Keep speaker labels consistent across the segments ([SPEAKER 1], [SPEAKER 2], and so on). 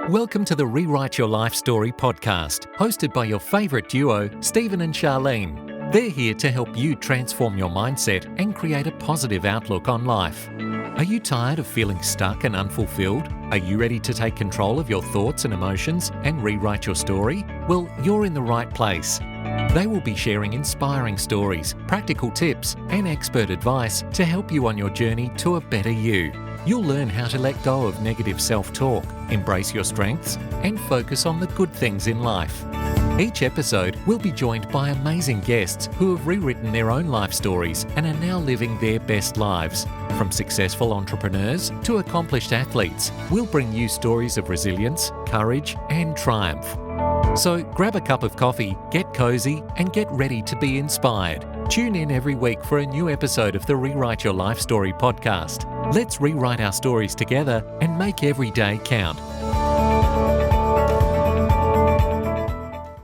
[SPEAKER 1] Welcome to the Rewrite Your Life Story podcast, hosted by your favourite duo, Stephen and Charlene. They're here to help you transform your mindset and create a positive outlook on life. Are you tired of feeling stuck and unfulfilled? Are you ready to take control of your thoughts and emotions and rewrite your story? Well, you're in the right place. They will be sharing inspiring stories, practical tips, and expert advice to help you on your journey to a better you. You'll learn how to let go of negative self-talk, embrace your strengths, and focus on the good things in life. Each episode will be joined by amazing guests who have rewritten their own life stories and are now living their best lives. From successful entrepreneurs to accomplished athletes, we'll bring you stories of resilience, courage, and triumph. So grab a cup of coffee, get cozy, and get ready to be inspired. Tune in every week for a new episode of the Rewrite Your Life Story podcast. Let's rewrite our stories together and make every day count.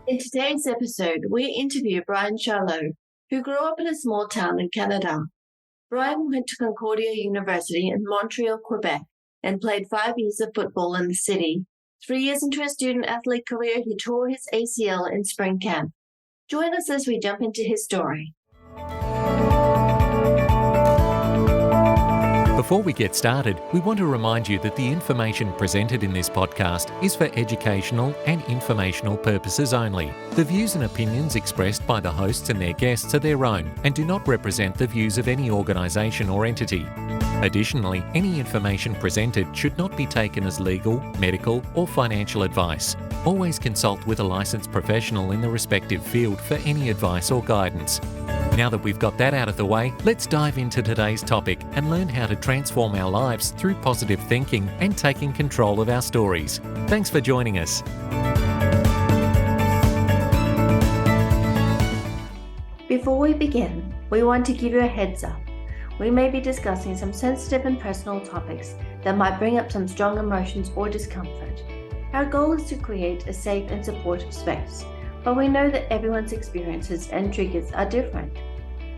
[SPEAKER 2] In today's episode, we interview Bryan Charleau, who grew up in a small town in Canada. Bryan went to Concordia University in Montreal, Quebec, and played 5 years of football in the city. 3 years into his student-athlete career, he tore his ACL in spring camp. Join us as we jump into his story.
[SPEAKER 1] Before we get started, we want to remind you that the information presented in this podcast is for educational and informational purposes only. The views and opinions expressed by the hosts and their guests are their own and do not represent the views of any organisation or entity. Additionally, any information presented should not be taken as legal, medical, or financial advice. Always consult with a licensed professional in the respective field for any advice or guidance. Now that we've got that out of the way, let's dive into today's topic and learn how to transform our lives through positive thinking and taking control of our stories. Thanks for joining us.
[SPEAKER 2] Before we begin, we want to give you a heads up. We may be discussing some sensitive and personal topics that might bring up some strong emotions or discomfort. Our goal is to create a safe and supportive space, but we know that everyone's experiences and triggers are different.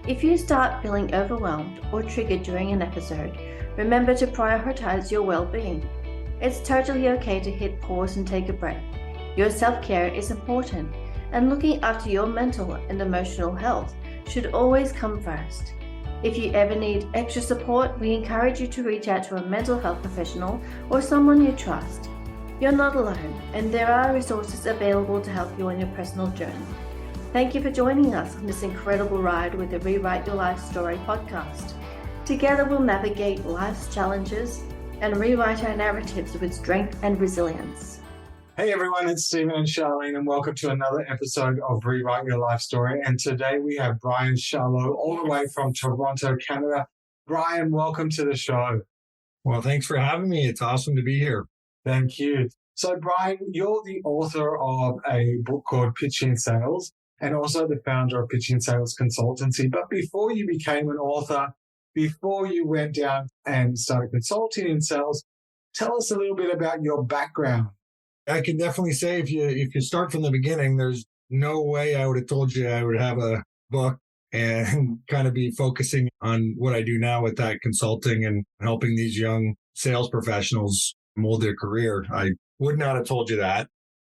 [SPEAKER 2] If you start feeling overwhelmed or triggered during an episode, remember to prioritize your well-being. It's totally okay to hit pause and take a break. Your self-care is important, and looking after your mental and emotional health should always come first. If you ever need extra support, we encourage you to reach out to a mental health professional or someone you trust. You're not alone, and there are resources available to help you on your personal journey. Thank you for joining us on this incredible ride with the Rewrite Your Life Story podcast. Together we'll navigate life's challenges and rewrite our narratives with strength and resilience.
[SPEAKER 3] Hey everyone, it's Stephen and Charlene, and welcome to another episode of Rewrite Your Life Story. And today we have Bryan Charleau all the way from Toronto, Canada. Bryan, welcome to the show.
[SPEAKER 4] Well, thanks for having me. It's awesome to be here.
[SPEAKER 3] Thank you. So Bryan, you're the author of a book called Pitching Sales and also the founder of Pitching Sales Consultancy. But before you became an author, before you went down and started consulting in sales, tell us a little bit about your background.
[SPEAKER 4] I can definitely say if you start from the beginning, there's no way I would have told you I would have a book and kind of be focusing on what I do now with that consulting and helping these young sales professionals mold their career. I would not have told you that.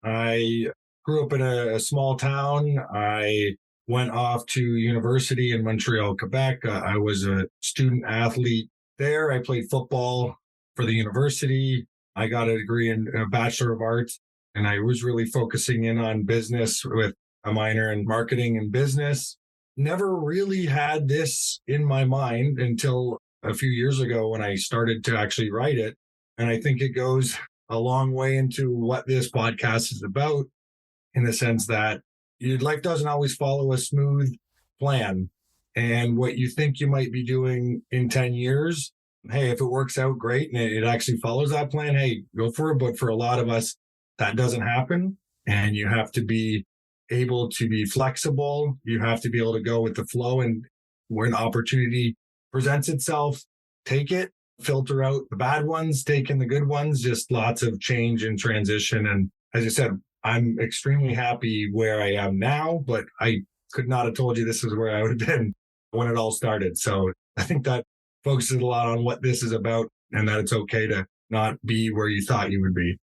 [SPEAKER 4] I grew up in a small town. I went off to university in Montreal, Quebec. I was a student athlete there. I played football for the university. I got a degree in a Bachelor of Arts, and I was really focusing in on business with a minor in marketing and business. Never really had this in my mind until a few years ago when I started to actually write it. And I think it goes a long way into what this podcast is about, in the sense that your life doesn't always follow a smooth plan. And what you think you might be doing in 10 years, hey, if it works out great and it actually follows that plan, hey, go for it. But for a lot of us, that doesn't happen. And you have to be able to be flexible. You have to be able to go with the flow. And when opportunity presents itself, take it, filter out the bad ones, take in the good ones, just lots of change and transition. And as I said, I'm extremely happy where I am now, but I could not have told you this is where I would have been when it all started. So I think that focuses a lot on what this is about and that it's okay to not be where you thought you would be.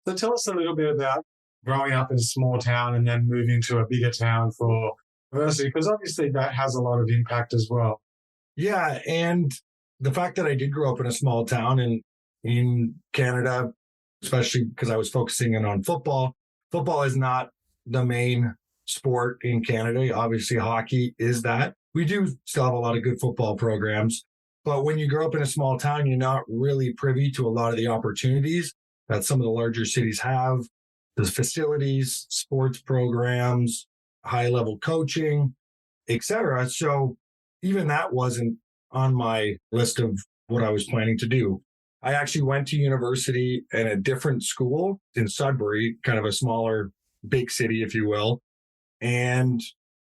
[SPEAKER 3] So tell us a little bit about growing up in a small town and then moving to a bigger town for university, because obviously that has a lot of impact as well.
[SPEAKER 4] Yeah. And the fact that I did grow up in a small town in Canada, especially because I was focusing in on football. Football is not the main sport in Canada. Obviously, hockey is that. We do still have a lot of good football programs. But when you grow up in a small town, you're not really privy to a lot of the opportunities that some of the larger cities have. There's facilities, sports programs, high-level coaching, etc. So even that wasn't on my list of what I was planning to do. I actually went to university in a different school in Sudbury, kind of a smaller, big city, if you will. And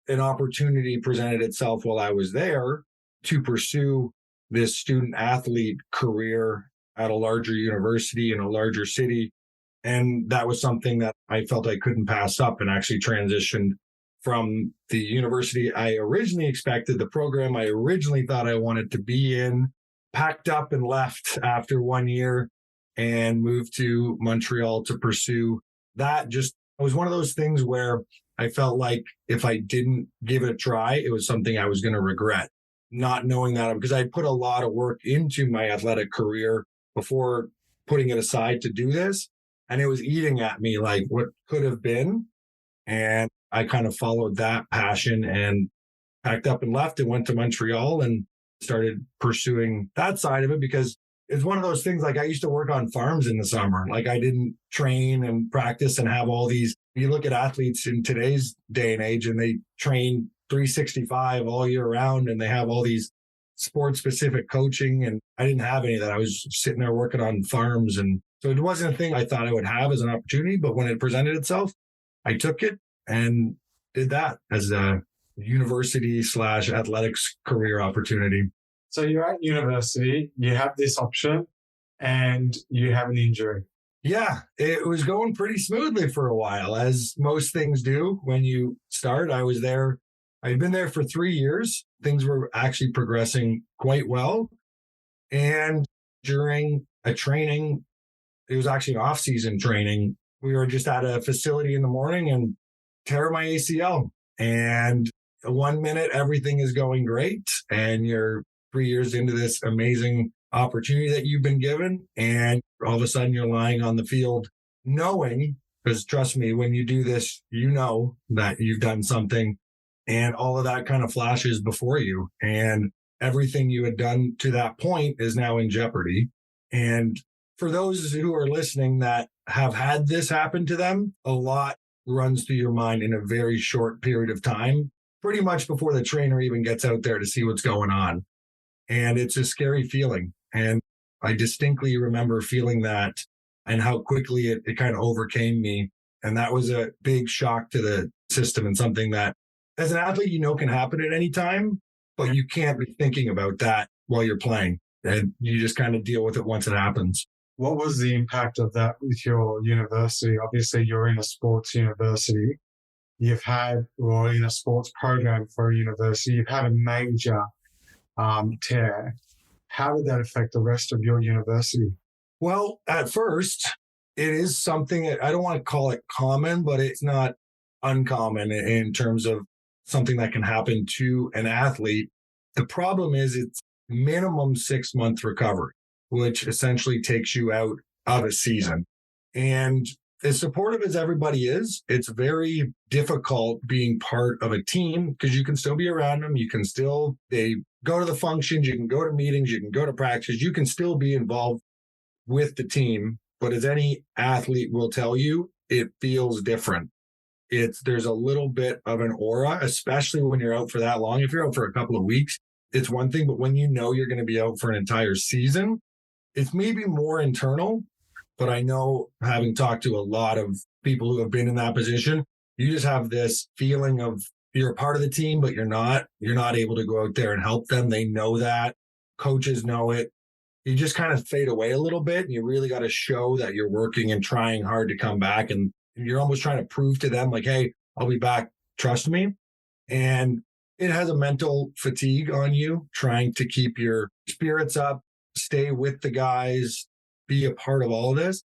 [SPEAKER 4] an opportunity presented itself while I was there to pursue this student athlete career at a larger university in a larger city. And that was something that I felt I couldn't pass up, and actually transitioned from the university I originally expected, the program I originally thought I wanted to be in, packed up and left after 1 year and moved to Montreal to pursue that. Just, it was one of those things where I felt like if I didn't give it a try, it was something I was going to regret. Not knowing that, because I put a lot of work into my athletic career before putting it aside to do this. And it was eating at me like what could have been. And I kind of followed that passion and packed up and left and went to Montreal and started pursuing that side of it, because it's one of those things. Like, I used to work on farms in the summer. Like, I didn't train and practice and have all these. You look at athletes in today's day and age, and they train 365 all year round, and they have all these sports specific coaching. And I didn't have any of that. I was sitting there working on farms. And so it wasn't a thing I thought I would have as an opportunity. But when it presented itself, I took it and did that as a university/athletics career opportunity.
[SPEAKER 3] So you're at university, you have this option, and you have an injury.
[SPEAKER 4] Yeah, it was going pretty smoothly for a while, as most things do when you start. I was there. I'd been there for 3 years. Things were actually progressing quite well. And during a training, it was actually off-season training, we were just at a facility in the morning and tear my ACL. And 1 minute, everything is going great. And you're 3 years into this amazing opportunity that you've been given. And all of a sudden you're lying on the field knowing, because trust me, when you do this, you know that you've done something, and all of that kind of flashes before you. And everything you had done to that point is now in jeopardy. And for those who are listening that have had this happen to them, a lot runs through your mind in a very short period of time, pretty much before the trainer even gets out there to see what's going on. And it's a scary feeling. And I distinctly remember feeling that and how quickly it kind of overcame me. And that was a big shock to the system, and something that as an athlete, you know, can happen at any time, but you can't be thinking about that while you're playing. And you just kind of deal with it once it happens.
[SPEAKER 3] What was the impact of that with your university? Obviously, you're in a sports university. You're in a sports program for a university. You've had a major tear. How did that affect the rest of your university?
[SPEAKER 4] Well, at first, it is something that I don't want to call it common, but it's not uncommon in terms of something that can happen to an athlete. The problem is it's minimum 6-month recovery, which essentially takes you out of a season. And as supportive as everybody is, it's very difficult being part of a team, because you can still be around them. They go to the functions, you can go to meetings, you can go to practice, you can still be involved with the team. But as any athlete will tell you, it feels different. There's a little bit of an aura, especially when you're out for that long. If you're out for a couple of weeks, it's one thing, but when you know you're going to be out for an entire season, it's maybe more internal. But I know, having talked to a lot of people who have been in that position, you just have this feeling of you're a part of the team, but you're not able to go out there and help them. They know that. Coaches know it. You just kind of fade away a little bit, and you really got to show that you're working and trying hard to come back. And you're almost trying to prove to them, like, hey, I'll be back. Trust me. And it has a mental fatigue on you, trying to keep your spirits up, stay with the guys, be a part of all of this.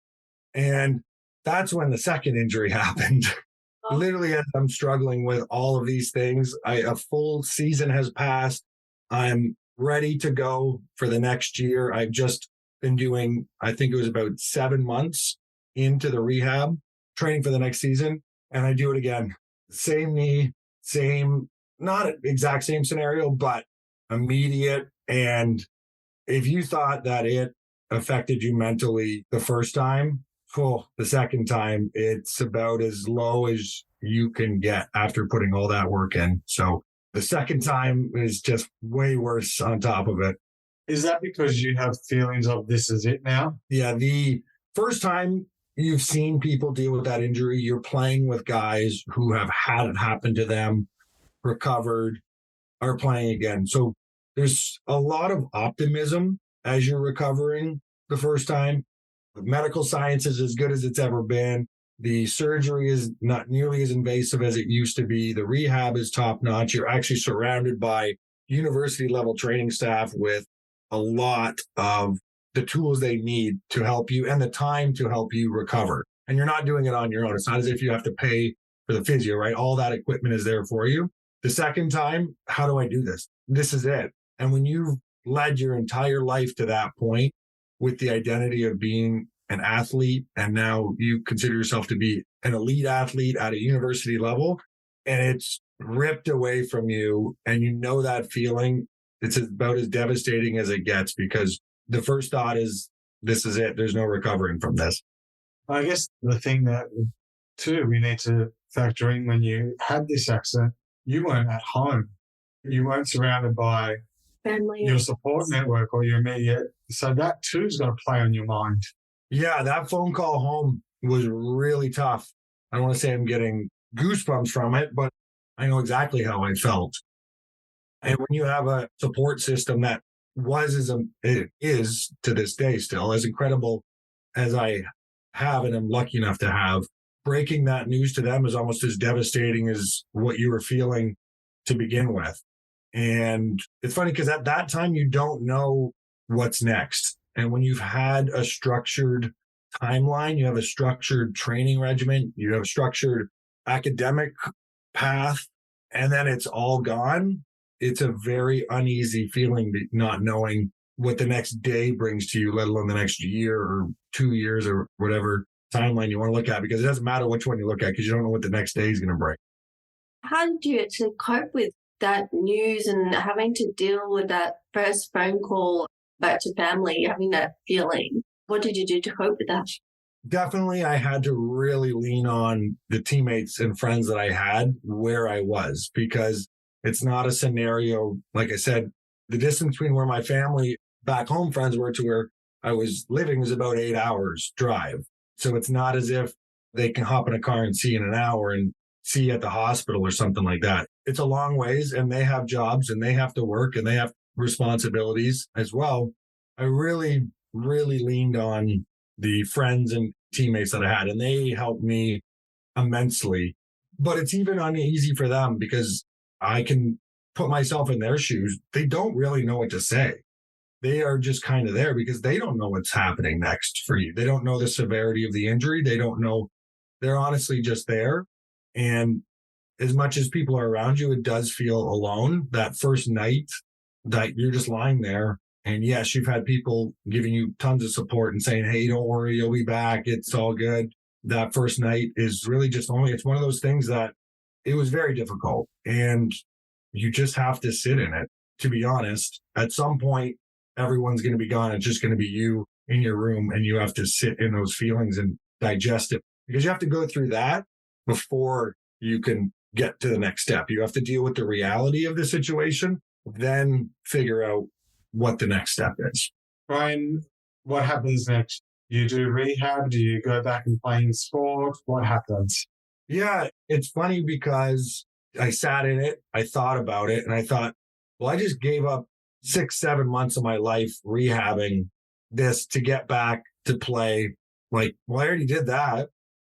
[SPEAKER 4] And That's when the second injury happened. Literally, as I'm struggling with all of these things, a full season has passed. I'm ready to go for the next year. I've just been doing, I think it was about 7 months into the rehab, training for the next season. And I do it again. Same knee, same, not exact same scenario, but immediate. And if you thought that it affected you mentally the first time, the second time, it's about as low as you can get after putting all that work in. So the second time is just way worse on top of it.
[SPEAKER 3] Is that because you have feelings of this is it now?
[SPEAKER 4] Yeah, the first time you've seen people deal with that injury, you're playing with guys who have had it happen to them, recovered, are playing again. So there's a lot of optimism as you're recovering the first time. The medical science is as good as it's ever been. The surgery is not nearly as invasive as it used to be. The rehab is top notch. You're actually surrounded by university level training staff with a lot of the tools they need to help you and the time to help you recover. And you're not doing it on your own. It's not as if you have to pay for the physio, right? All that equipment is there for you. The second time, how do I do this? This is it. And when you've led your entire life to that point with the identity of being an athlete, and now you consider yourself to be an elite athlete at a university level, and it's ripped away from you, and you know that feeling, it's about as devastating as it gets, because the first thought is, this is it. There's no recovering from this.
[SPEAKER 3] I guess the thing that, too, we need to factor in when you had this accident, you weren't at home. You weren't surrounded by
[SPEAKER 2] Family.
[SPEAKER 3] Your support network or your immediate. So that, too, is going to play on your mind.
[SPEAKER 4] Yeah, that phone call home was really tough. I don't want to say I'm getting goosebumps from it, but I know exactly how I felt. And when you have a support system that it is to this day still as incredible as I have and I'm lucky enough to have, breaking that news to them is almost as devastating as what you were feeling to begin with. And it's funny because at that time, you don't know what's next. And when you've had a structured timeline, you have a structured training regimen, you have a structured academic path, and then it's all gone. It's a very uneasy feeling not knowing what the next day brings to you, let alone the next year or 2 years or whatever timeline you want to look at, because it doesn't matter which one you look at because you don't know what the next day is going to bring.
[SPEAKER 2] How did you actually cope with that news and having to deal with that first phone call back to family, having that feeling? What did you do to cope with that?
[SPEAKER 4] Definitely, I had to really lean on the teammates and friends that I had where I was, because it's not a scenario, like I said, the distance between where my family back home friends were to where I was living was about 8 hours drive. So it's not as if they can hop in a car and see in an hour and see you at the hospital or something like that. It's a long ways, and they have jobs and they have to work and they have responsibilities as well. I really, really leaned on the friends and teammates that I had, and they helped me immensely. But it's even uneasy for them because I can put myself in their shoes. They don't really know what to say. They are just kind of there because they don't know what's happening next for you. They don't know the severity of the injury. They don't know. They're honestly just there. And as much as people are around you, it does feel alone. That first night that you're just lying there. And yes, you've had people giving you tons of support and saying, hey, don't worry, you'll be back. It's all good. That first night is really just it's one of those things that it was very difficult. And you just have to sit in it, to be honest. At some point, everyone's going to be gone. It's just going to be you in your room, and you have to sit in those feelings and digest it, because you have to go through that before you can get to the next step. You have to deal with the reality of the situation, then figure out what the next step is.
[SPEAKER 3] Bryan, what happens next? You do rehab? Do you go back and play in sport? What happens?
[SPEAKER 4] Yeah, it's funny because I sat in it, I thought about it, and I thought, well, I just gave up 6-7 months of my life rehabbing this to get back to play. Like, well, I already did that.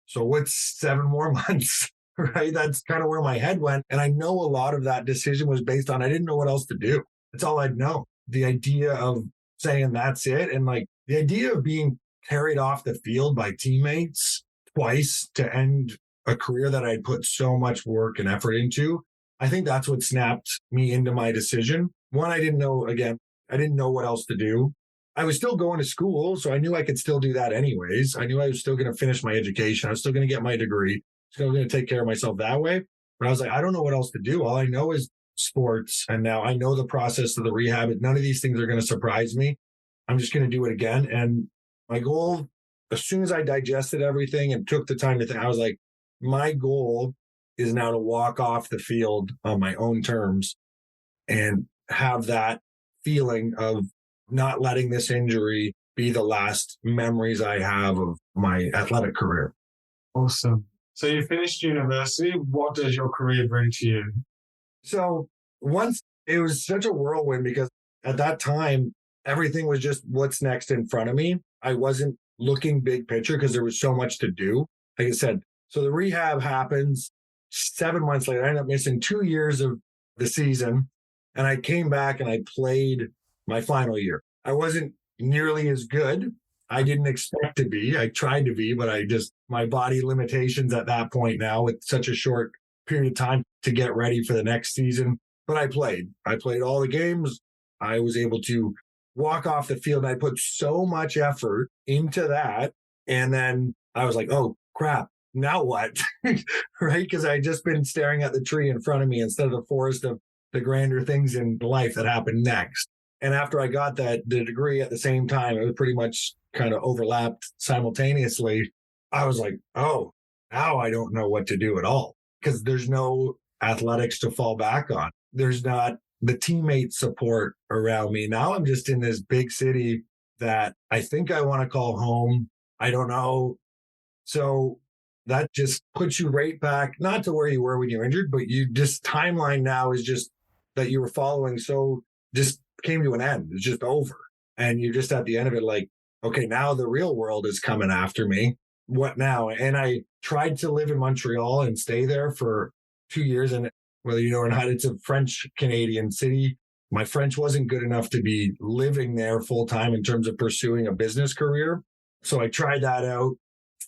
[SPEAKER 4] So what's 7 more months, right? That's kind of where my head went. And I know a lot of that decision was based on, I didn't know what else to do. That's all I'd know. The idea of saying that's it. And like the idea of being carried off the field by teammates twice to end a career that I'd put so much work and effort into. I think that's what snapped me into my decision. One, I didn't know what else to do. I was still going to school, so I knew I could still do that anyways. I knew I was still going to finish my education. I was still going to get my degree. Still going to take care of myself that way. But I was like, I don't know what else to do. All I know is sports. And now I know the process of the rehab. None of these things are going to surprise me. I'm just going to do it again. And my goal, as soon as I digested everything and took the time to think, I was like, my goal is now to walk off the field on my own terms and have that feeling of not letting this injury be the last memories I have of my athletic career.
[SPEAKER 3] Awesome. So you finished university. What does your career bring to you?
[SPEAKER 4] So once it was such a whirlwind because at that time, everything was just what's next in front of me. I wasn't looking big picture because there was so much to do. Like I said, so the rehab happens 7 months later. I ended up missing 2 years of the season. And I came back and I played my final year. I wasn't nearly as good. I didn't expect to be. I tried to be, but my body limitations at that point now with such a short period of time to get ready for the next season. But I played all the games. I was able to walk off the field. And I put so much effort into that. And then I was like, oh crap, now what? Right? Because I had just been staring at the tree in front of me instead of the forest of the grander things in life that happened next. And after I got the degree at the same time, it was pretty much kind of overlapped simultaneously. I was like, oh, now I don't know what to do at all because there's no athletics to fall back on. There's not the teammate support around me. Now I'm just in this big city that I think I want to call home. I don't know. So that just puts you right back, not to where you were when you were injured, but you just timeline now is just that you were following. So just came to an end. It's just over. And you're just at the end of it like, okay, now the real world is coming after me. What now? And I tried to live in Montreal and stay there for 2 years. And whether you know or not, it's a French Canadian city. My French wasn't good enough to be living there full time in terms of pursuing a business career. So I tried that out,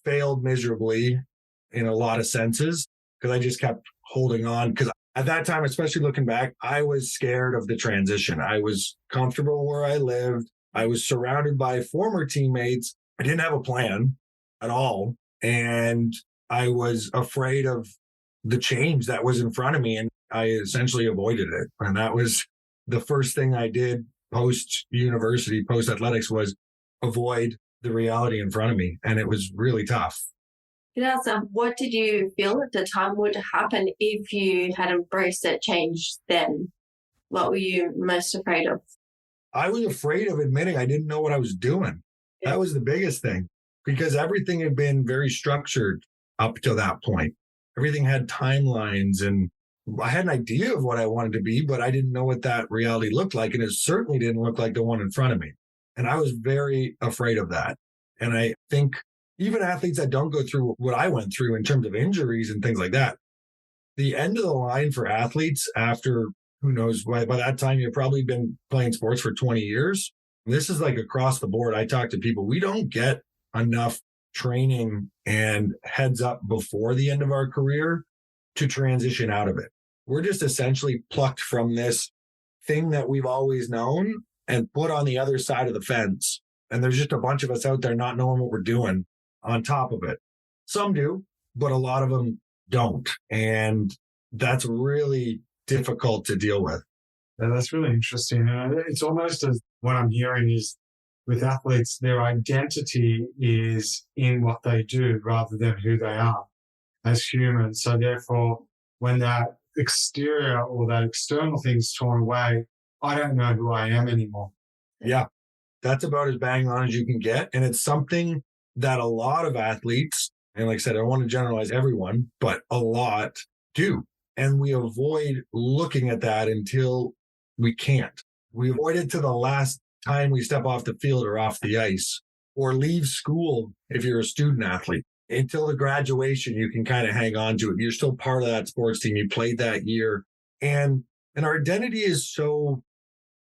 [SPEAKER 4] failed miserably in a lot of senses because I just kept holding on. Because at that time, especially looking back, I was scared of the transition. I was comfortable where I lived. I was surrounded by former teammates. I didn't have a plan at all. And I was afraid of the change that was in front of me. And I essentially avoided it. And that was the first thing I did post-university, post-athletics was avoid the reality in front of me. And it was really tough.
[SPEAKER 2] What did you feel at the time would happen if you had embraced that change then? What were you most afraid of?
[SPEAKER 4] I was afraid of admitting I didn't know what I was doing. Yeah. That was the biggest thing because everything had been very structured up to that point. Everything had timelines and I had an idea of what I wanted to be, but I didn't know what that reality looked like. And it certainly didn't look like the one in front of me. And I was very afraid of that. And I think even athletes that don't go through what I went through in terms of injuries and things like that, the end of the line for athletes after, who knows, by that time, you've probably been playing sports for 20 years. This is like across the board. I talk to people, we don't get enough training and heads up before the end of our career to transition out of it. We're just essentially plucked from this thing that we've always known and put on the other side of the fence. And there's just a bunch of us out there not knowing what we're doing on top of it. Some do, but a lot of them don't. And that's really difficult to deal with.
[SPEAKER 3] Yeah, that's really interesting. It's almost as what I'm hearing is with athletes, their identity is in what they do rather than who they are as humans. So therefore, when that exterior or that external thing's torn away, I don't know who I am anymore.
[SPEAKER 4] Yeah, that's about as bang on as you can get. And it's something that a lot of athletes, and like I said, I don't want to generalize everyone, but a lot do. And we avoid looking at that until we can't. We avoid it to the last time we step off the field or off the ice or leave school if you're a student athlete. Until the graduation, you can kind of hang on to it. You're still part of that sports team. You played that year. And our identity is so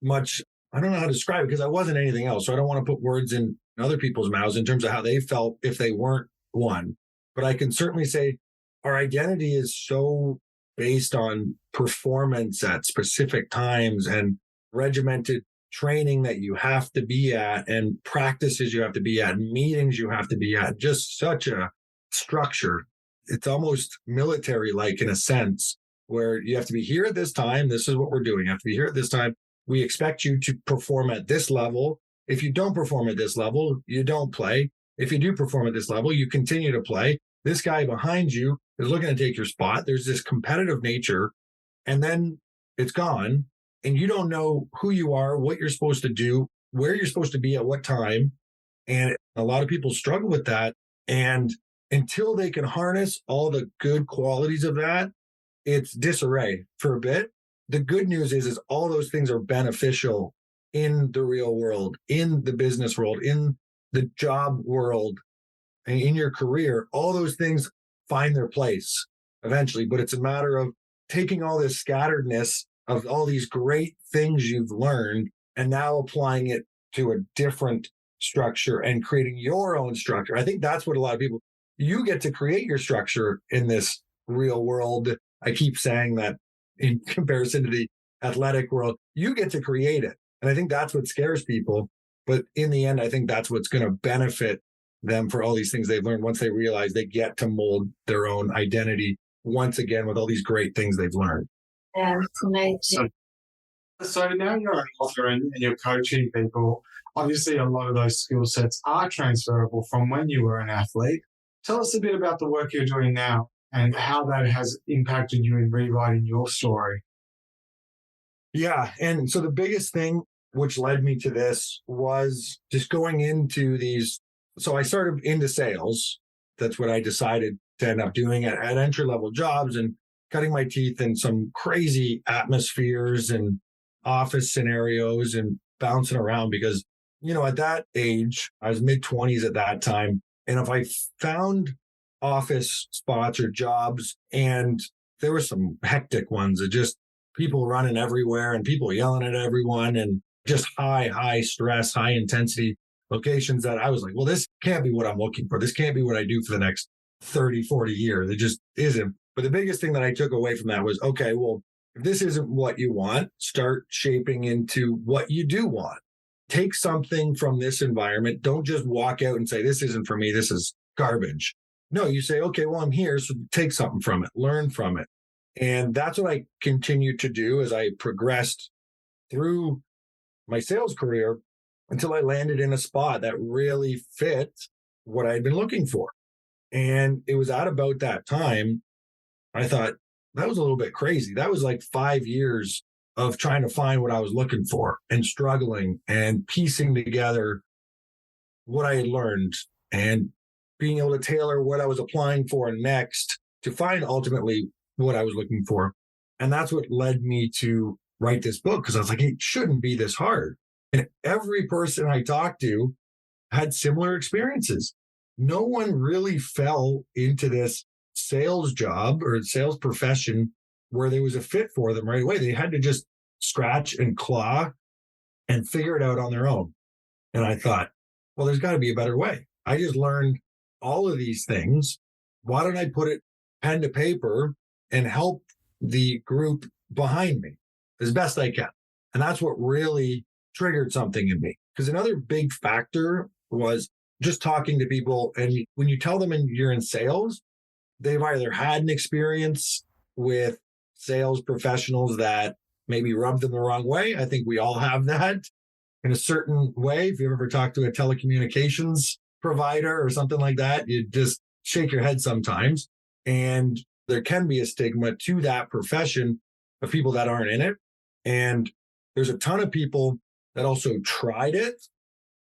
[SPEAKER 4] much, I don't know how to describe it because I wasn't anything else. So I don't want to put words in other people's mouths in terms of how they felt if they weren't one. But I can certainly say our identity is so based on performance at specific times and regimented training that you have to be at and practices you have to be at, meetings you have to be at, just such a structure. It's almost military like in a sense, where you have to be here at this time. This is what we're doing. You have to be here at this time. We expect you to perform at this level. If you don't perform at this level, you don't play. If you do perform at this level, you continue to play. This guy behind you is looking to take your spot. There's this competitive nature, and then it's gone. And you don't know who you are, what you're supposed to do, where you're supposed to be at what time. And a lot of people struggle with that. And until they can harness all the good qualities of that, it's disarray for a bit. The good news is all those things are beneficial in the real world, in the business world, in the job world, and in your career. All those things find their place eventually, but it's a matter of taking all this scatteredness of all these great things you've learned and now applying it to a different structure and creating your own structure. I think that's what a lot of people, you get to create your structure in this real world. I keep saying that in comparison to the athletic world, you get to create it. And I think that's what scares people. But in the end, I think that's what's going to benefit them for all these things they've learned once they realize they get to mold their own identity once again with all these great things they've learned.
[SPEAKER 2] Yeah, it's amazing.
[SPEAKER 3] So now you're an author and you're coaching people. Obviously, a lot of those skill sets are transferable from when you were an athlete. Tell us a bit about the work you're doing now and how that has impacted you in rewriting your story.
[SPEAKER 4] Yeah. And so the biggest thing which led me to this was just going into these. So I started into sales. That's what I decided to end up doing at entry-level jobs and cutting my teeth in some crazy atmospheres and office scenarios and bouncing around because, at that age, I was mid-20s at that time. And if I found office spots or jobs, and there were some hectic ones that just people running everywhere and people yelling at everyone and just high stress, high intensity locations that I was like, well, this can't be what I'm looking for. This can't be what I do for the next 30, 40 years. It just isn't. But the biggest thing that I took away from that was, okay, well, if this isn't what you want, start shaping into what you do want. Take something from this environment. Don't just walk out and say, this isn't for me. This is garbage. No, you say, okay, well, I'm here. So take something from it, learn from it. And that's what I continued to do as I progressed through my sales career until I landed in a spot that really fit what I'd been looking for. And it was at about that time, I thought, that was a little bit crazy. That was like 5 years of trying to find what I was looking for and struggling and piecing together what I had learned and being able to tailor what I was applying for next to find ultimately what I was looking for. And that's what led me to write this book, because I was like, it shouldn't be this hard. And every person I talked to had similar experiences. No one really fell into this sales job or sales profession where there was a fit for them right away. They had to just scratch and claw and figure it out on their own. And I thought, well, there's got to be a better way. I just learned all of these things. Why don't I put it pen to paper and help the group behind me as best I can? And that's what really triggered something in me. Because another big factor was just talking to people. And when you tell them you're in sales, they've either had an experience with sales professionals that maybe rubbed them the wrong way. I think we all have that in a certain way. If you ever talk to a telecommunications provider or something like that, you just shake your head sometimes. And there can be a stigma to that profession of people that aren't in it. And there's a ton of people that also tried it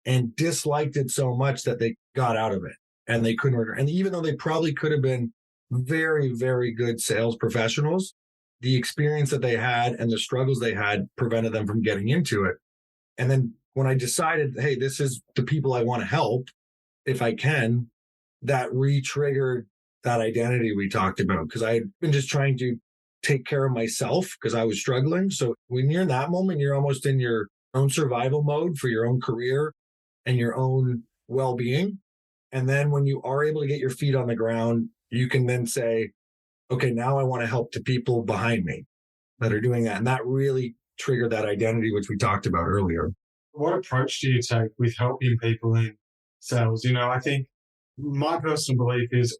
[SPEAKER 4] and disliked it so much that they got out of it and they couldn't order. And even though they probably could have been very, very good sales professionals, the experience that they had and the struggles they had prevented them from getting into it. And then when I decided, hey, this is the people I want to help, if I can, that re-triggered that identity we talked about, because I had been just trying to take care of myself because I was struggling. So when you're in that moment, you're almost in your own survival mode for your own career and your own well-being. And then when you are able to get your feet on the ground, you can then say, okay, now I want to help the people behind me that are doing that. And that really triggered that identity, which we talked about earlier.
[SPEAKER 3] What approach do you take with helping people in sales? I think my personal belief is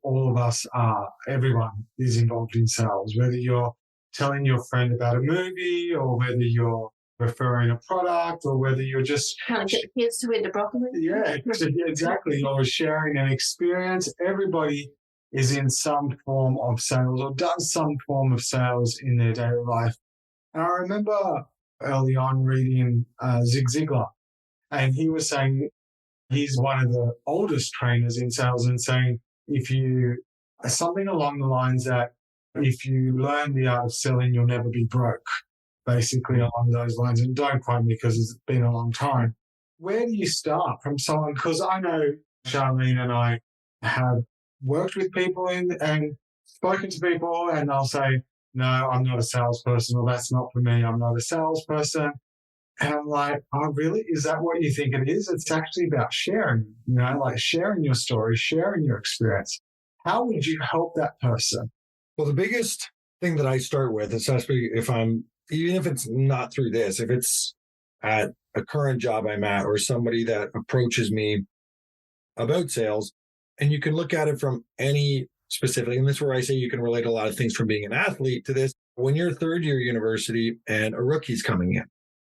[SPEAKER 3] everyone is involved in sales, whether you're telling your friend about a movie or whether you're referring a product or whether you're just
[SPEAKER 2] trying to get the kids to eat the broccoli.
[SPEAKER 3] Yeah, exactly. Or sharing an experience. Everybody is in some form of sales or does some form of sales in their daily life. And I remember early on reading Zig Ziglar, and he was saying he's one of the oldest trainers in sales and saying something along the lines that if you learn the art of selling, you'll never be broke, basically along those lines. And don't quote me because it's been a long time. Where do you start from someone? Because I know Charlene and I have worked with people and spoken to people, and they'll say, no, I'm not a salesperson, or that's not for me, I'm not a salesperson. And I'm like, oh, really? Is that what you think it is? It's actually about sharing, like sharing your story, sharing your experience. How would you help that person?
[SPEAKER 4] Well, the biggest thing that I start with, especially even if it's not through this, if it's at a current job I'm at or somebody that approaches me about sales, and you can look at it from any specific, and this is where I say you can relate a lot of things from being an athlete to this. When you're third year university and a rookie's coming in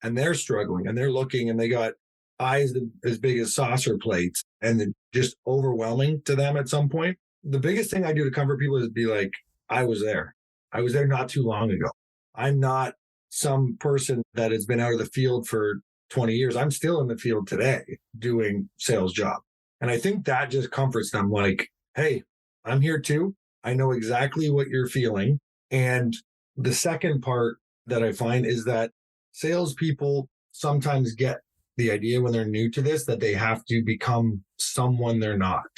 [SPEAKER 4] and they're struggling and they're looking and they got eyes as big as saucer plates and they're just overwhelming to them at some point, the biggest thing I do to comfort people is be like, I was there. I was there not too long ago. I'm not some person that has been out of the field for 20 years. I'm still in the field today doing sales job. And I think that just comforts them like, hey, I'm here too. I know exactly what you're feeling. And the second part that I find is that salespeople sometimes get the idea when they're new to this that they have to become someone they're not.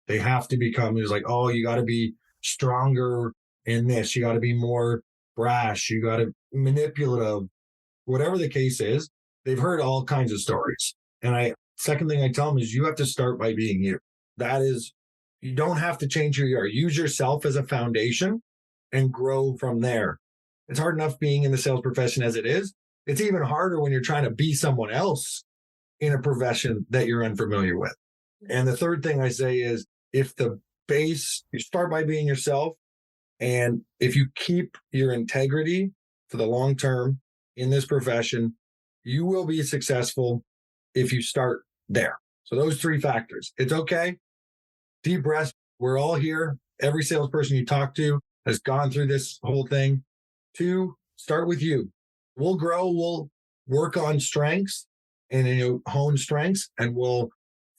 [SPEAKER 4] They have to become, it's like, oh, you got to be stronger in this. You got to be more brash. You got to manipulative, whatever the case is. They've heard all kinds of stories. And second thing I tell them is you have to start by being you. That is, you don't have to change who you are. Use yourself as a foundation and grow from there. It's hard enough being in the sales profession as it is. It's even harder when you're trying to be someone else in a profession that you're unfamiliar with. And the third thing I say is if the base, you start by being yourself. And if you keep your integrity for the long term in this profession, you will be successful if you start there. So those three factors. It's okay. Deep breath. We're all here. Every salesperson you talk to has gone through this whole thing. 2, start with you. We'll grow. We'll work on strengths and hone strengths, and we'll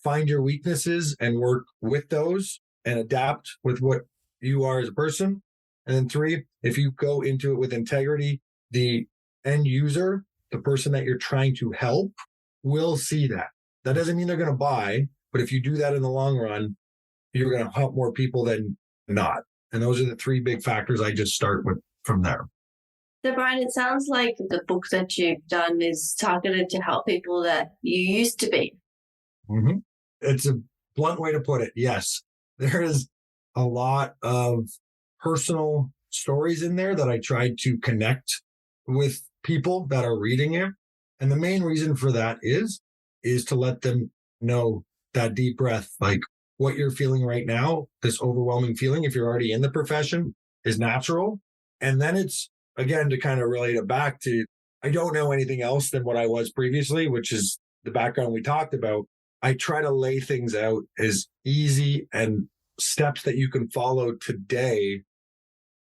[SPEAKER 4] find your weaknesses and work with those and adapt with what you are as a person. And then 3, if you go into it with integrity, the end user, the person that you're trying to help, will see that. That doesn't mean they're going to buy, but if you do that in the long run, you're going to help more people than not. And those are the 3 big factors I just start with from there.
[SPEAKER 2] So, Bryan, it sounds like the book that you've done is targeted to help people that you used to be.
[SPEAKER 4] Mm-hmm. It's a blunt way to put it. Yes, there is a lot of personal stories in there that I tried to connect with people that are reading it. And the main reason for that is to let them know that deep breath, like what you're feeling right now, this overwhelming feeling, if you're already in the profession, is natural. And then it's, again, to kind of relate it back to, I don't know anything else than what I was previously, which is the background we talked about. I try to lay things out as easy and steps that you can follow today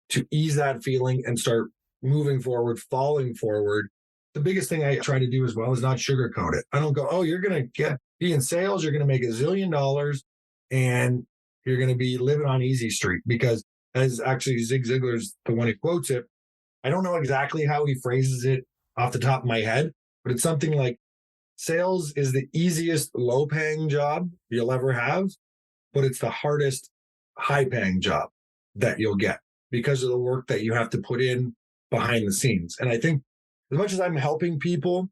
[SPEAKER 4] to ease that feeling and start moving forward, falling forward. The biggest thing I try to do as well is not sugarcoat it. I don't go, oh, you're going to be in sales, you're going to make $1 zillion and you're going to be living on easy street. Because as actually Zig Ziglar's the one who quotes it, I don't know exactly how he phrases it off the top of my head, but it's something like sales is the easiest low-paying job you'll ever have, but it's the hardest high-paying job that you'll get because of the work that you have to put in behind the scenes. And I think as much as I'm helping people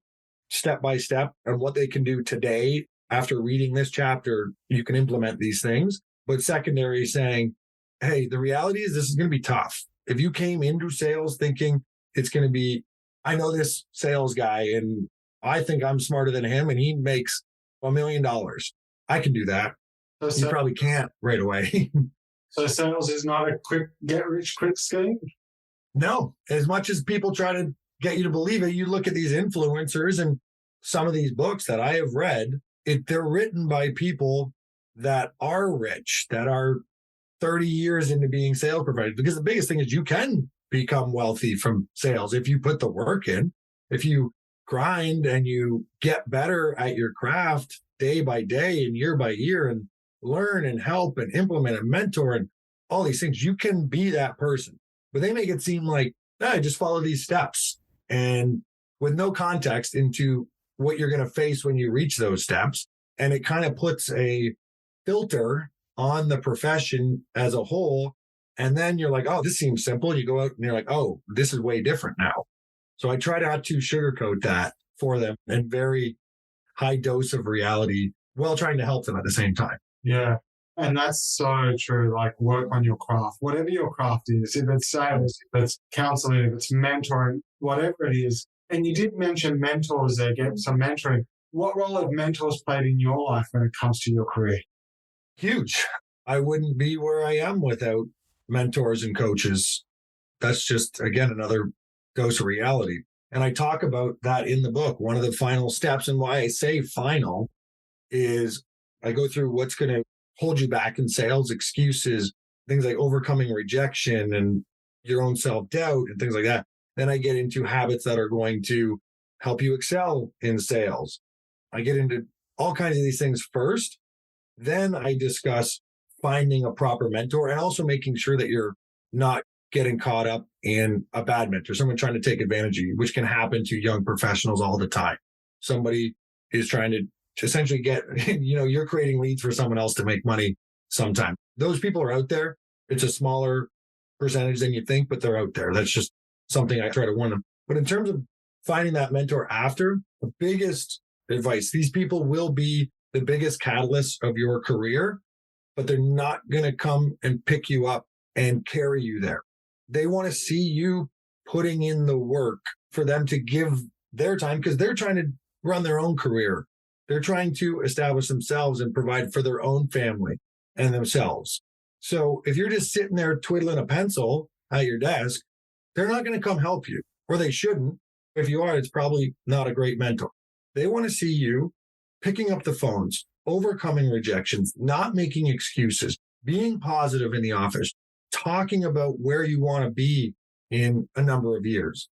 [SPEAKER 4] step by step on what they can do today after reading this chapter, you can implement these things. But secondary saying, hey, the reality is this is going to be tough. If you came into sales thinking it's going to be, I know this sales guy and I think I'm smarter than him and he makes $1 million. I can do that.
[SPEAKER 3] So,
[SPEAKER 4] You probably can't right away.
[SPEAKER 3] so sales is not a quick get rich quick scheme?
[SPEAKER 4] No, as much as people try to get you to believe it, you look at these influencers and some of these books that I have read, they're written by people that are rich, that are 30 years into being sales professionals. Because the biggest thing is you can become wealthy from sales if you put the work in, if you grind and you get better at your craft day by day and year by year and learn and help and implement and mentor and all these things, you can be that person. But they make it seem like, just follow these steps. And with no context into what you're going to face when you reach those steps. And it kind of puts a filter on the profession as a whole. And then you're like, oh, this seems simple. You go out and you're like, oh, this is way different now. So I try not to sugarcoat that for them and very high dose of reality while trying to help them at the same time.
[SPEAKER 3] Yeah. And that's so true. Like, work on your craft, whatever your craft is, if it's sales, if it's counseling, if it's mentoring, whatever it is. And you did mention mentors there, get some mentoring. What role have mentors played in your life when it comes to your career?
[SPEAKER 4] Huge. I wouldn't be where I am without mentors and coaches. That's just, again, another dose of reality. And I talk about that in the book. One of the final steps, and why I say final, is I go through what's going to hold you back in sales, excuses, things like overcoming rejection and your own self-doubt and things like that. Then I get into habits that are going to help you excel in sales. I get into all kinds of these things first. Then I discuss finding a proper mentor and also making sure that you're not getting caught up in a bad mentor, someone trying to take advantage of you, which can happen to young professionals all the time. Somebody is trying to essentially get, you're creating leads for someone else to make money sometime. Those people are out there. It's a smaller percentage than you think, but they're out there. That's just something I try to warn them. But in terms of finding that mentor after, the biggest advice, these people will be the biggest catalyst of your career, but they're not going to come and pick you up and carry you there. They want to see you putting in the work for them to give their time because they're trying to run their own career. They're trying to establish themselves and provide for their own family and themselves. So if you're just sitting there twiddling a pencil at your desk, they're not going to come help you, or they shouldn't. If you are, it's probably not a great mentor. They want to see you picking up the phones, overcoming rejections, not making excuses, being positive in the office, talking about where you want to be in a number of years.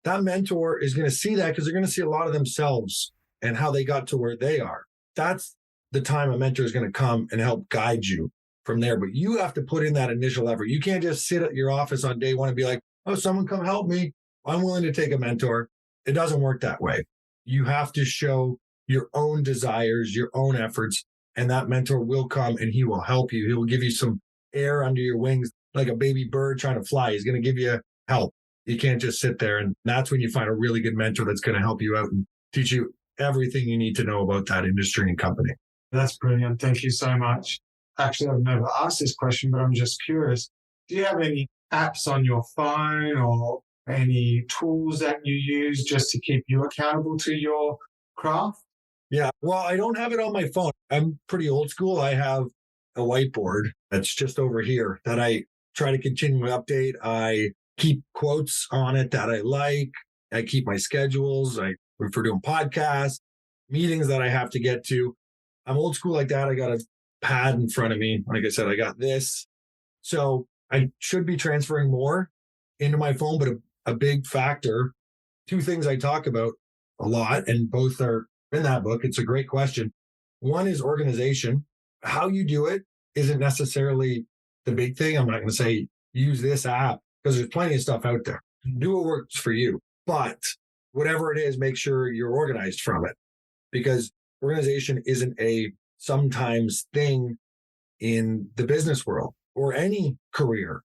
[SPEAKER 4] That mentor is going to see that because they're going to see a lot of themselves and how they got to where they are. That's the time a mentor is going to come and help guide you from there. But you have to put in that initial effort. You can't just sit at your office on day one and be like, oh, someone come help me. I'm willing to take a mentor. It doesn't work that way. You have to show your own desires, your own efforts, and that mentor will come and he will help you. He will give you some air under your wings, like a baby bird trying to fly. He's going to give you help. You can't just sit there. And that's when you find a really good mentor that's going to help you out and teach you everything you need to know about that industry and company.
[SPEAKER 3] That's brilliant. Thank you so much. Actually, I've never asked this question, but I'm just curious. Do you have any apps on your phone or any tools that you use just to keep you accountable to your craft?
[SPEAKER 4] Yeah, well, I don't have it on my phone. I'm pretty old school. I have a whiteboard that's just over here that I try to continually update. I keep quotes on it that I like. I keep my schedules. If we're doing podcasts, meetings that I have to get to. I'm old school like that. I got a pad in front of me. Like I said, I got this. So I should be transferring more into my phone, but a big factor, two things I talk about a lot, and both are in that book. It's a great question. One is organization. How you do it isn't necessarily the big thing. I'm not going to say use this app because there's plenty of stuff out there. Do what works for you. But whatever it is, make sure you're organized from it, because organization isn't a sometimes thing in the business world or any career.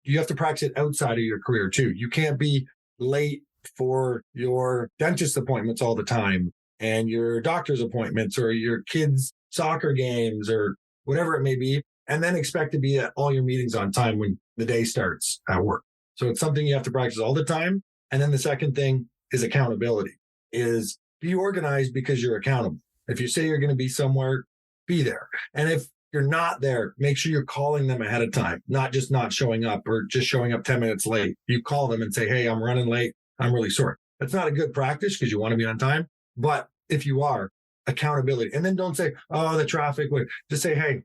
[SPEAKER 4] You have to practice it outside of your career too. You can't be late for your dentist appointments all the time. and your doctor's appointments or your kids' soccer games or whatever it may be, and then expect to be at all your meetings on time when the day starts at work. So it's something you have to practice all the time. And then the second thing is accountability, is be organized because you're accountable. If you say you're going to be somewhere, be there. And if you're not there, make sure you're calling them ahead of time, not just not showing up or just showing up 10 minutes late. You call them and say, hey, I'm running late. I'm really sorry. That's not a good practice because you want to be on time. But if you are, accountability. And then don't say, oh, the traffic. Just say, hey,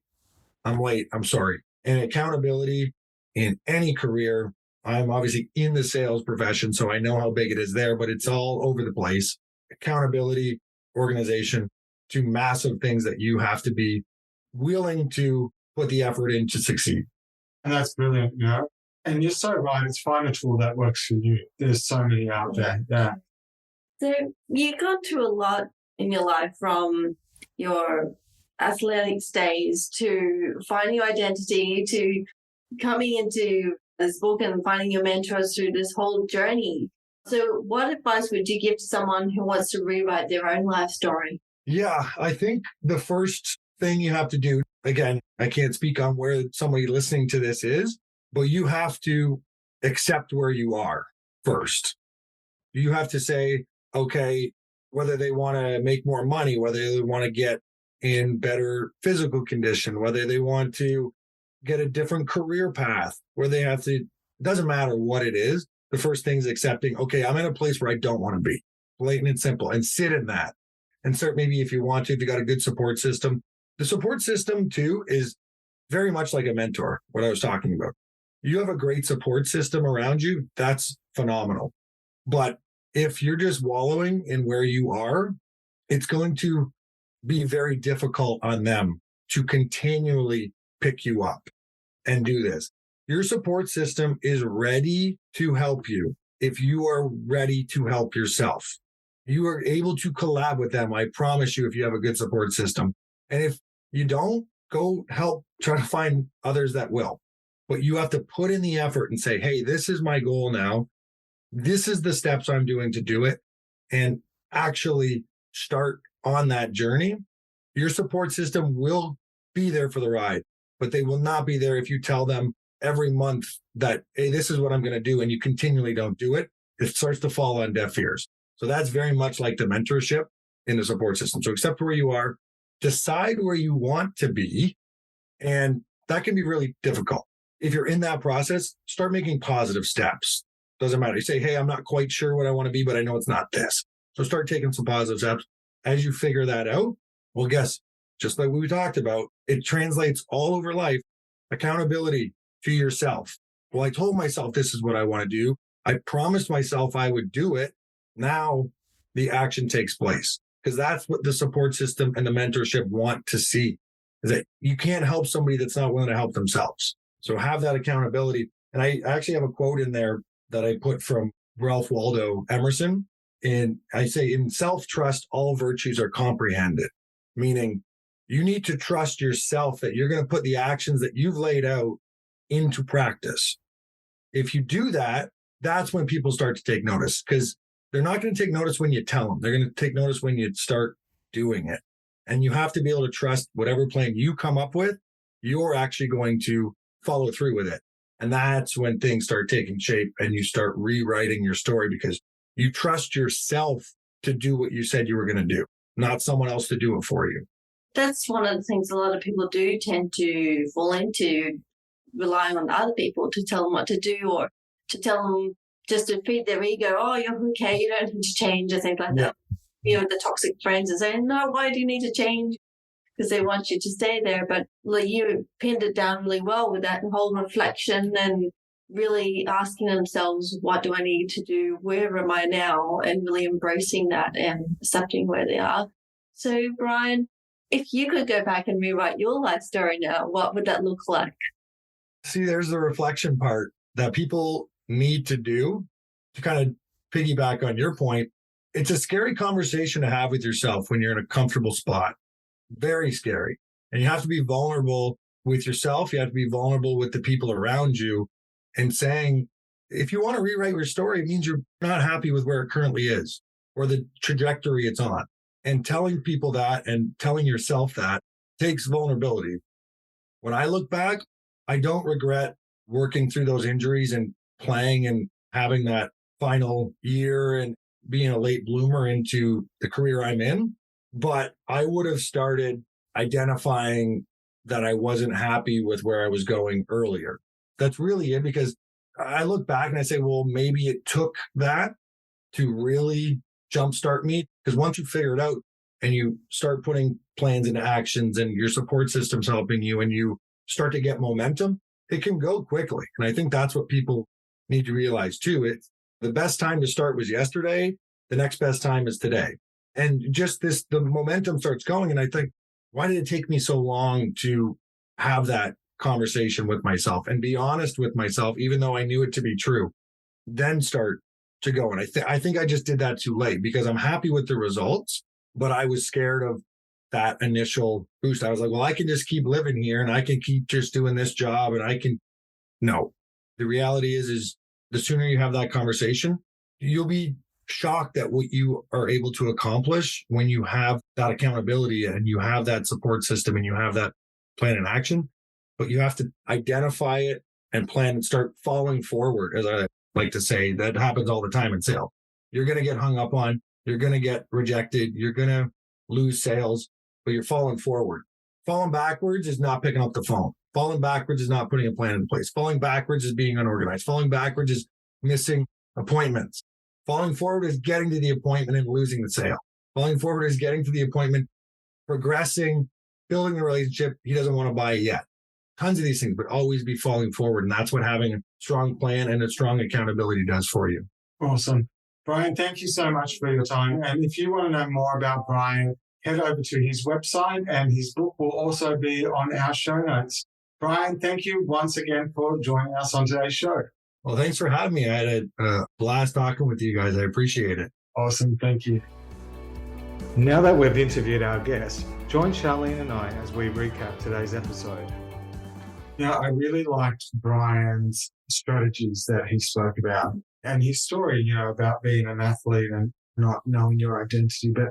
[SPEAKER 4] I'm late. I'm sorry. And accountability in any career, I'm obviously in the sales profession, so I know how big it is there, but it's all over the place. Accountability, organization, to massive things that you have to be willing to put the effort in to succeed.
[SPEAKER 3] And that's brilliant, And you're so right. It's find a tool that works for you. There's so many out there. Yeah.
[SPEAKER 2] So you've gone through a lot in your life, from your athletics days to finding your identity to coming into this book and finding your mentors through this whole journey. So what advice would you give to someone who wants to rewrite their own life story?
[SPEAKER 4] Yeah, I think the first thing you have to do, again, I can't speak on where somebody listening to this is, but you have to accept where you are first. You have to say, okay, whether they want to make more money, whether they want to get in better physical condition, whether they want to get a different career path, where they have to, it doesn't matter what it is. The first thing is accepting, okay, I'm in a place where I don't want to be, blatant and simple, and sit in that. And start, maybe if you want to, if you got a good support system. The support system too is very much like a mentor, what I was talking about. You have a great support system around you, that's phenomenal. But if you're just wallowing in where you are, it's going to be very difficult on them to continually pick you up and do this. Your support system is ready to help you if you are ready to help yourself. You are able to collab with them, I promise you, if you have a good support system. And if you don't, go help try to find others that will. But you have to put in the effort and say, hey, this is my goal now. This is the steps I'm doing to do it. And actually start on that journey. Your support system will be there for the ride, but they will not be there if you tell them every month that, hey, this is what I'm going to do, and you continually don't do it. It starts to fall on deaf ears. So that's very much like the mentorship in the support system. So accept where you are, decide where you want to be, and that can be really difficult. If you're in that process, start making positive steps. Doesn't matter. You say, hey, I'm not quite sure what I want to be, but I know it's not this. So start taking some positive steps. As you figure that out, well, guess, just like we talked about, it translates all over life. Accountability to yourself. Well, I told myself this is what I want to do. I promised myself I would do it. Now the action takes place, because that's what the support system and the mentorship want to see, is that you can't help somebody that's not willing to help themselves. So have that accountability. And I actually have a quote in there that I put from Ralph Waldo Emerson. And I say, in self-trust, all virtues are comprehended, meaning you need to trust yourself that you're going to put the actions that you've laid out into practice. If you do that, that's when people start to take notice, because they're not going to take notice when you tell them. They're going to take notice when you start doing it. And you have to be able to trust whatever plan you come up with, you're actually going to follow through with it. And that's when things start taking shape and you start rewriting your story, because you trust yourself to do what you said you were going to do, not someone else to do it for you.
[SPEAKER 2] That's one of the things a lot of people do tend to fall into, relying on other people to tell them what to do, or to tell them just to feed their ego. Oh, you're okay. You don't need to change, or things like that. You know, the toxic friends are saying, no, why do you need to change? Because they want you to stay there. But you pinned it down really well with that whole reflection and really asking themselves, what do I need to do? Where am I now? And really embracing that and accepting where they are. So, Bryan, if you could go back and rewrite your life story now, what would that look like?
[SPEAKER 4] See, there's the reflection part that people need to do to kind of piggyback on your point. It's a scary conversation to have with yourself when you're in a comfortable spot. Very scary. And you have to be vulnerable with yourself. You have to be vulnerable with the people around you, and saying, if you want to rewrite your story, it means you're not happy with where it currently is or the trajectory it's on. And telling people that and telling yourself that takes vulnerability. When I look back, I don't regret working through those injuries and playing and having that final year and being a late bloomer into the career I'm in. But I would have started identifying that I wasn't happy with where I was going earlier. That's really it, because I look back and I say, well, maybe it took that to really jumpstart me. Because once you figure it out and you start putting plans into actions and your support system's helping you and you start to get momentum, it can go quickly. And I think that's what people need to realize too. It's the best time to start was yesterday. The next best time is today. And just the momentum starts going. And I think, why did it take me so long to have that conversation with myself and be honest with myself, even though I knew it to be true, then start to go. And I think I just did that too late, because I'm happy with the results, but I was scared of that initial boost. I was like, well, I can just keep living here and I can keep just doing this job and I can. No, the reality is the sooner you have that conversation, you'll be shocked at what you are able to accomplish when you have that accountability and you have that support system and you have that plan in action. But you have to identify it and plan and start falling forward, as I like to say. That happens all the time in sales. You're going to get hung up on, you're going to get rejected, you're going to lose sales, but you're falling forward. Falling backwards is not picking up the phone. Falling backwards is not putting a plan in place. Falling backwards is being unorganized. Falling backwards is missing appointments. Falling forward is getting to the appointment and losing the sale. Falling forward is getting to the appointment, progressing, building the relationship. He doesn't want to buy it yet. Tons of these things, but always be falling forward. And that's what having a strong plan and a strong accountability does for you.
[SPEAKER 3] Awesome. Bryan, thank you so much for your time. And if you want to know more about Bryan, head over to his website, and his book will also be on our show notes. Bryan, thank you once again for joining us on today's show.
[SPEAKER 4] Well, thanks for having me. I had a blast talking with you guys. I appreciate it.
[SPEAKER 3] Awesome. Thank you. Now that we've interviewed our guest, join Charlene and I as we recap today's episode. I really liked Bryan's strategies that he spoke about and his story, about being an athlete and not knowing your identity. But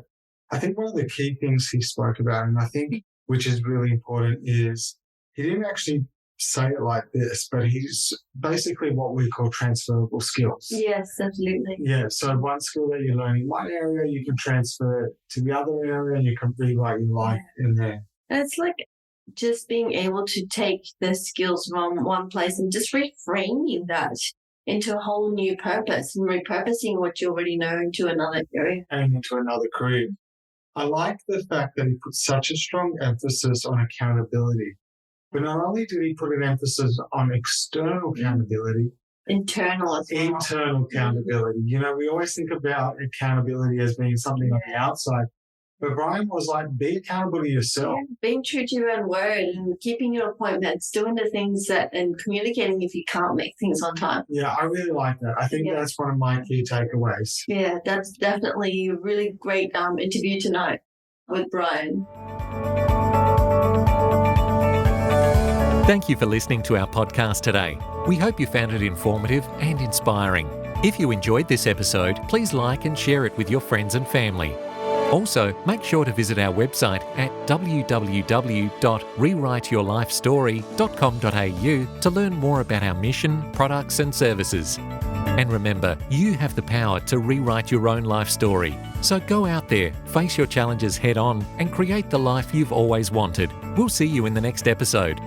[SPEAKER 3] I think one of the key things he spoke about, and I think which is really important, is he didn't actually say it like this, but he's basically what we call transferable skills.
[SPEAKER 2] Yes, absolutely.
[SPEAKER 3] Yeah, so one skill that you learn in one area, you can transfer it to the other area and you can rewrite your life in there.
[SPEAKER 2] And it's like just being able to take the skills from one place and just reframing that into a whole new purpose and repurposing what you already know into another area.
[SPEAKER 3] And into another career. I like the fact that he put such a strong emphasis on accountability. But not only did he put an emphasis on external accountability,
[SPEAKER 2] internal as well.
[SPEAKER 3] Internal accountability. We always think about accountability as being something on the outside. But Bryan was like, be accountable to yourself.
[SPEAKER 2] Yeah, being true to your own word and keeping your appointments, doing the things and communicating if you can't make things on time.
[SPEAKER 3] Yeah, I really like that. I think that's one of my key takeaways.
[SPEAKER 2] Yeah, that's definitely a really great interview tonight with Bryan.
[SPEAKER 1] Thank you for listening to our podcast today. We hope you found it informative and inspiring. If you enjoyed this episode, please like and share it with your friends and family. Also, make sure to visit our website at www.rewriteyourlifestory.com.au to learn more about our mission, products and services. And remember, you have the power to rewrite your own life story. So go out there, face your challenges head on and create the life you've always wanted. We'll see you in the next episode.